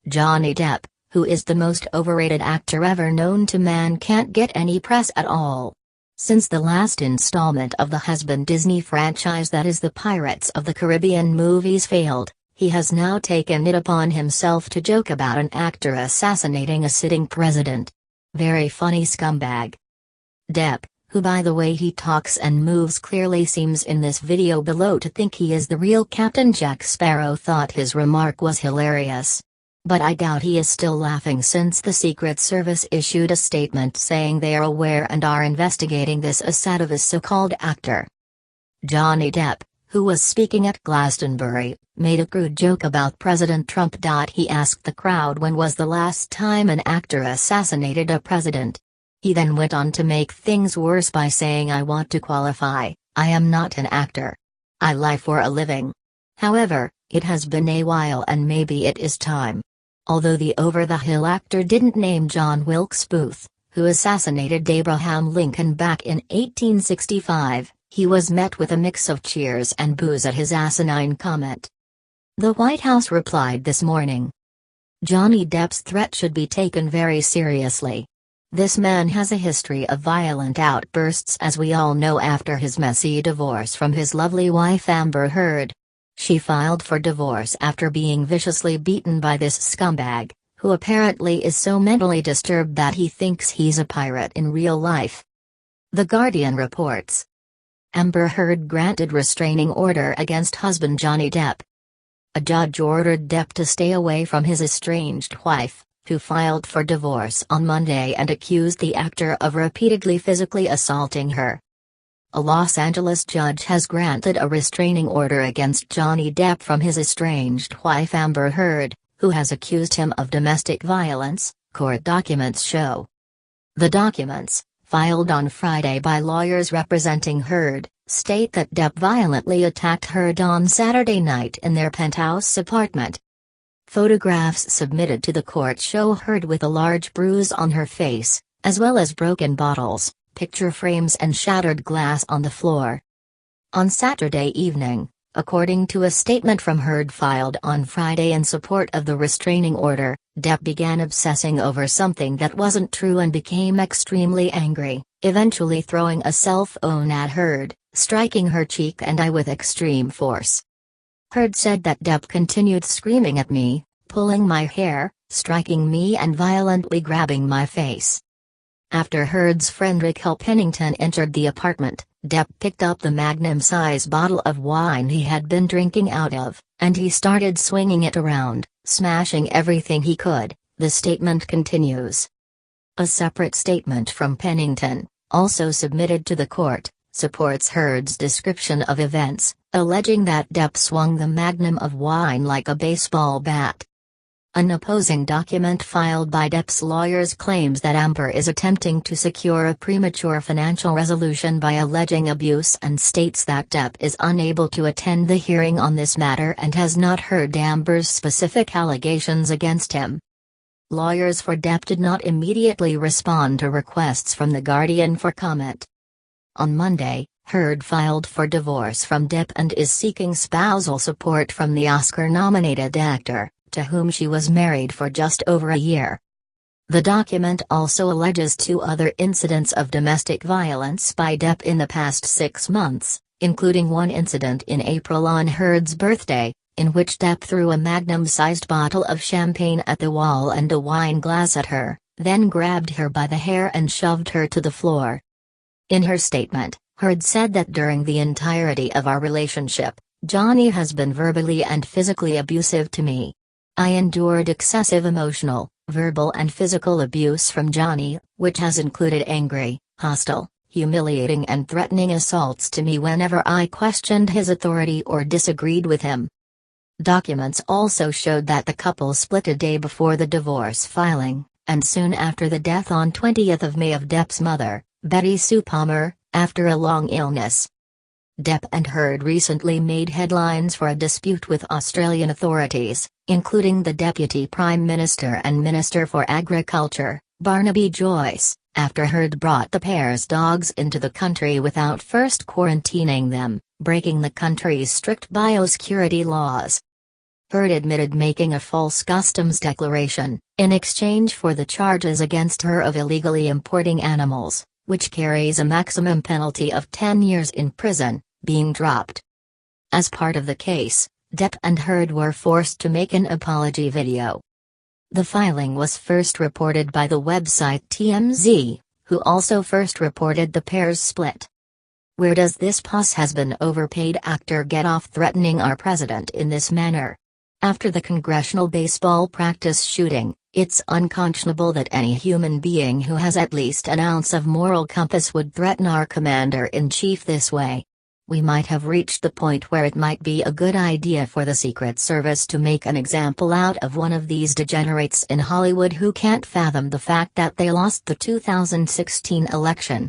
Johnny Depp, who is the most overrated actor ever known to man, can't get any press at all. Since the last installment of the has-been Disney franchise, that is the Pirates of the Caribbean movies, failed, he has now taken it upon himself to joke about an actor assassinating a sitting president. Very funny scumbag. Depp, who by the way he talks and moves clearly seems in this video below to think he is the real Captain Jack Sparrow, thought his remark was hilarious. But I doubt he is still laughing, since the Secret Service issued a statement saying they are aware and are investigating this asshat of a so-called actor. Johnny Depp, who was speaking at Glastonbury, made a crude joke about President Trump.He asked the crowd when was the last time an actor assassinated a president. He then went on to make things worse by saying, "I want to qualify, I am not an actor. I lie for a living. However, it has been a while and maybe it is time." Although the over-the-hill actor didn't name John Wilkes Booth, who assassinated Abraham Lincoln back in 1865, he was met with a mix of cheers and boos at his asinine comment. The White House replied this morning, "Johnny Depp's threat should be taken very seriously. This man has a history of violent outbursts, as we all know, after his messy divorce from his lovely wife Amber Heard. She filed for divorce after being viciously beaten by this scumbag, who apparently is so mentally disturbed that he thinks he's a pirate in real life." The Guardian reports. Amber Heard granted restraining order against husband Johnny Depp. A judge ordered Depp to stay away from his estranged wife, who filed for divorce on Monday and accused the actor of repeatedly physically assaulting her. A Los Angeles judge has granted a restraining order against Johnny Depp from his estranged wife Amber Heard, who has accused him of domestic violence, court documents show. The documents, filed on Friday by lawyers representing Heard, state that Depp violently attacked Heard on Saturday night in their penthouse apartment. Photographs submitted to the court show Heard with a large bruise on her face, as well as broken bottles, picture frames and shattered glass on the floor. On Saturday evening, according to a statement from Heard filed on Friday in support of the restraining order, Depp began obsessing over something that wasn't true and became extremely angry, eventually throwing a cell phone at Heard, striking her cheek and eye with extreme force. Heard said that Depp continued screaming at me, pulling my hair, striking me and violently grabbing my face. After Heard's friend Raquel Pennington entered the apartment, Depp picked up the magnum-size bottle of wine he had been drinking out of, and he started swinging it around, smashing everything he could, the statement continues. A separate statement from Pennington, also submitted to the court, supports Heard's description of events, alleging that Depp swung the magnum of wine like a baseball bat. An opposing document filed by Depp's lawyers claims that Amber is attempting to secure a premature financial resolution by alleging abuse, and states that Depp is unable to attend the hearing on this matter and has not heard Amber's specific allegations against him. Lawyers for Depp did not immediately respond to requests from The Guardian for comment. On Monday, Heard filed for divorce from Depp and is seeking spousal support from the Oscar-nominated actor, to whom she was married for just over a year. The document also alleges 2 other incidents of domestic violence by Depp in the past 6 months, including one incident in April on Heard's birthday, in which Depp threw a magnum-sized bottle of champagne at the wall and a wine glass at her, then grabbed her by the hair and shoved her to the floor. In her statement, Heard said that during the entirety of our relationship, Johnny has been verbally and physically abusive to me. I endured excessive emotional, verbal and physical abuse from Johnny, which has included angry, hostile, humiliating and threatening assaults to me whenever I questioned his authority or disagreed with him. Documents also showed that the couple split a day before the divorce filing, and soon after the death on 20th of May of Depp's mother, Betty Sue Palmer, after a long illness. Depp and Heard recently made headlines for a dispute with Australian authorities, including the Deputy Prime Minister and Minister for Agriculture, Barnaby Joyce, after Heard brought the pair's dogs into the country without first quarantining them, breaking the country's strict biosecurity laws. Heard admitted making a false customs declaration, in exchange for the charges against her of illegally importing animals, which carries a maximum penalty of 10 years in prison, being dropped. As part of the case, Depp and Heard were forced to make an apology video. The filing was first reported by the website TMZ, who also first reported the pair's split. Where does this has-been overpaid actor get off threatening our president in this manner? After the congressional baseball practice shooting, it's unconscionable that any human being who has at least an ounce of moral compass would threaten our commander-in-chief this way. We might have reached the point where it might be a good idea for the Secret Service to make an example out of one of these degenerates in Hollywood who can't fathom the fact that they lost the 2016 election.